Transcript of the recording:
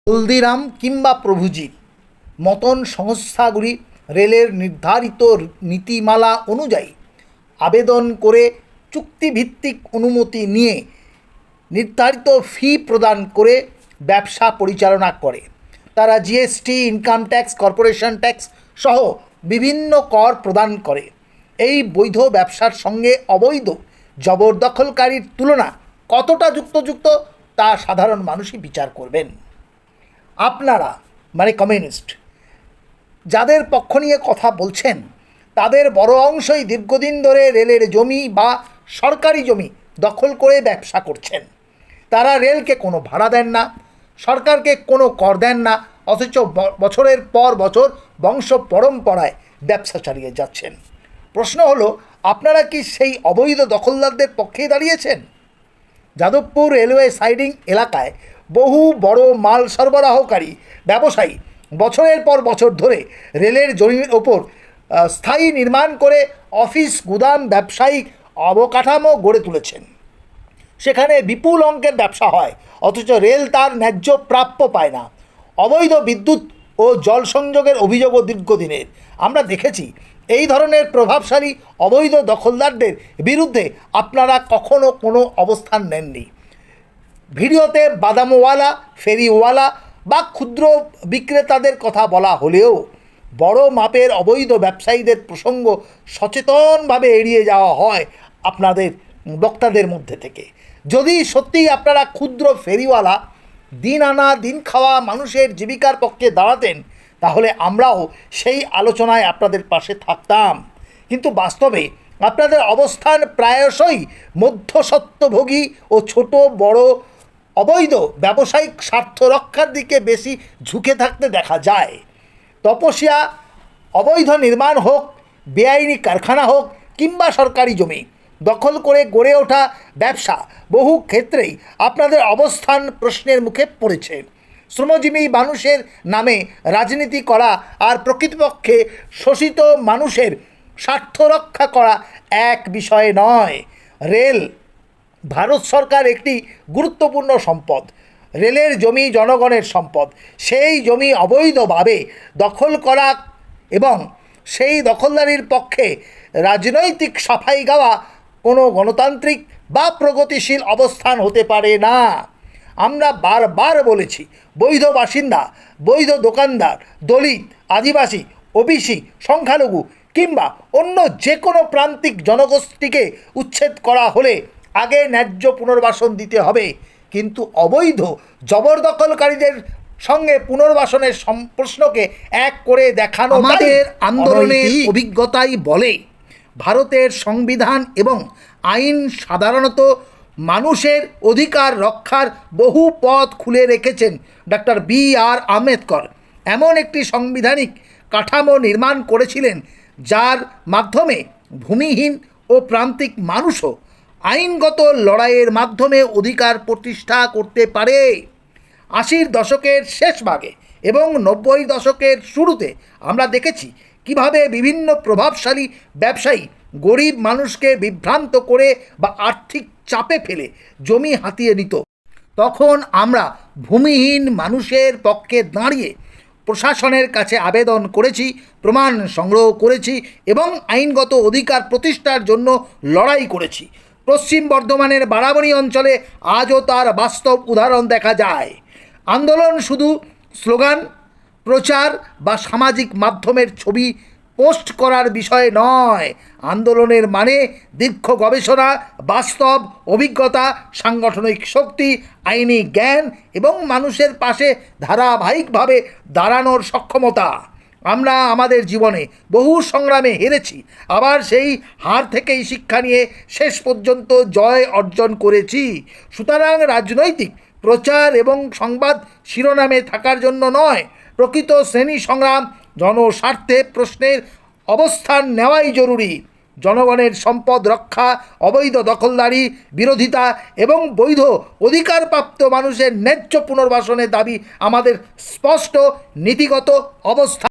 হলদিরাম কিংবা প্রভুজির মতন সংস্থাগুলি রেলের নির্ধারিত নীতিমালা অনুযায়ী আবেদন করে চুক্তিভিত্তিক অনুমতি নিয়ে নির্ধারিত ফি প্রদান করে ব্যবসা পরিচালনা করে। তারা GST, income tax, corporation tax সহ বিভিন্ন কর প্রদান করে। এই বৈধ ব্যবসার সঙ্গে অবৈধ জবরদখলকারীর তুলনা কতটা যুক্ত তা সাধারণ মানুষই বিচার করবেন। আপনারা মানে কমিউনিস্ট যাদের পক্ষ নিয়ে কথা বলছেন তাদের বড় অংশই দীর্ঘদিন ধরে রেলের জমি বা সরকারি জমি দখল করে ব্যবসা করছেন। তারা রেলকে কোনো ভাড়া দেন না, সরকারকে কোনো কর দেন না, অথচ বছরের পর বছর বংশ পরম্পরায় ব্যবসা চালিয়ে যাচ্ছেন। প্রশ্ন হলো, আপনারা কি সেই অবৈধ দখলদারদের পক্ষেই দাঁড়িয়েছেন? যাদবপুর রেলওয়ে সাইডিং এলাকায় বহু বড় মাল সরবরাহকারী ব্যবসায়ী বছরের পর বছর ধরে রেলের জমির ওপর স্থায়ী নির্মাণ করে অফিস, গুদাম, ব্যবসায়িক অবকাঠামো গড়ে তুলেছেন। সেখানে বিপুল অঙ্কের ব্যবসা হয়, অথচ রেল তার ন্যায্য প্রাপ্য পায় না। অবৈধ বিদ্যুৎ ও জল সংযোগের অভিযোগও দীর্ঘদিনের। আমরা দেখেছি এই ধরনের প্রভাবশালী অবৈধ দখলদারদের বিরুদ্ধে আপনারা কখনো কোনো অবস্থান নেননি। ভিডিওতে বাদামওয়ালা, ফেরিওয়ালা বা ক্ষুদ্র বিক্রেতাদের কথা বলা হলেও বড় মাপের অবৈধ ব্যবসায়ীদের প্রসঙ্গ সচেতনভাবে এড়িয়ে যাওয়া হয় আপনাদের বক্তাদের মধ্যে থেকে। যদি সত্যিই আপনারা ক্ষুদ্র ফেরিওয়ালা, দিন আনা দিন খাওয়া মানুষের জীবিকার পক্ষে দাঁড়াতেন, তাহলে আমরাও সেই আলোচনায় আপনাদের পাশে থাকতাম। কিন্তু বাস্তবে আপনাদের অবস্থান প্রায়শই মধ্যস্বত্বভোগী ও ছোট বড় অবৈধ ব্যবসায়িক স্বার্থ রক্ষার দিকে বেশি ঝুঁকে থাকতে দেখা যায়। তপসিয়া, অবৈধ নির্মাণ হোক, বেআইনি কারখানা হোক কিংবা সরকারি জমি দখল করে গড়ে ওঠা ব্যবসা, বহু ক্ষেত্রেই আপনাদের অবস্থান প্রশ্নের মুখে পড়েছে। শ্রমজীবী মানুষের নামে রাজনীতি করা আর প্রকৃতপক্ষে শোষিত মানুষের স্বার্থ রক্ষা করা এক বিষয় নয়। রেল ভারত সরকার একটি গুরুত্বপূর্ণ সম্পদ। রেলের জমি জনগণের সম্পদ। সেই জমি অবৈধভাবে দখল করা এবং সেই দখলদারির পক্ষে রাজনৈতিক সাফাই গাওয়া কোনো গণতান্ত্রিক বা প্রগতিশীল অবস্থান হতে পারে না। আমরা বারবার বলেছি, বৈধ বাসিন্দা, বৈধ দোকানদার, দলিত, আদিবাসী, ওবিসি, সংখ্যালঘু কিংবা অন্য যে কোনো প্রান্তিক জনগোষ্ঠীকে উচ্ছেদ করা হলে আগে ন্যায্য পুনর্বাসন দিতে হবে। কিন্তু অবৈধ জবরদখলকারীদের সঙ্গে পুনর্বাসনের প্রশ্নকে এক করে দেখানো আমাদের আন্দোলনের অভিজ্ঞতাই বলে। ভারতের সংবিধান এবং আইন সাধারণত মানুষের অধিকার রক্ষার বহু পথ খুলে রেখেছেন ডক্টর বি.আর. আম্বেদকর। এমন একটি সাংবিধানিক কাঠামো নির্মাণ করেছিলেন যার মাধ্যমে ভূমিহীন ও প্রান্তিক মানুষও আইনগত লড়াইয়ের মাধ্যমে অধিকার প্রতিষ্ঠা করতে পারে। 80-র দশকের শেষ ভাগে এবং 90-র দশকের শুরুতে আমরা দেখেছি কিভাবে বিভিন্ন প্রভাবশালী ব্যবসায়ী গরিব মানুষকে বিভ্রান্ত করে বা আর্থিক চাপে ফেলে জমি হাতিয়ে নিত। তখন আমরা ভূমিহীন মানুষের পক্ষে দাঁড়িয়ে প্রশাসনের কাছে আবেদন করেছি, প্রমাণ সংগ্রহ করেছি এবং আইনগত অধিকার প্রতিষ্ঠার জন্য লড়াই করেছি। পশ্চিম বর্ধমানের বারাবণী অঞ্চলে আজও তার বাস্তব উদাহরণ দেখা যায়। আন্দোলন শুধু স্লোগান, প্রচার বা সামাজিক মাধ্যমের ছবি পোস্ট করার বিষয় নয়। আন্দোলনের মানে দীর্ঘ গবেষণা, বাস্তব অভিজ্ঞতা, সাংগঠনিক শক্তি, আইনি জ্ঞান এবং মানুষের পাশে ধারাবাহিকভাবে দাঁড়ানোর সক্ষমতা। আমরা আমাদের জীবনে বহু সংগ্রামে হেরেছি, আবার সেই হার থেকেই শিক্ষা নিয়ে শেষ পর্যন্ত জয় অর্জন করেছি। সুতরাং রাজনৈতিক প্রচার এবং সংবাদ শিরোনামে থাকার জন্য নয়, প্রকৃত শ্রেণী সংগ্রাম, জনস্বার্থে প্রশ্নের অবস্থান নেওয়াই জরুরি। জনগণের সম্পদ রক্ষা, অবৈধ দখলদারি বিরোধিতা এবং বৈধ অধিকারপ্রাপ্ত মানুষের ন্যায্য পুনর্বাসনের দাবি আমাদের স্পষ্ট নীতিগত অবস্থান।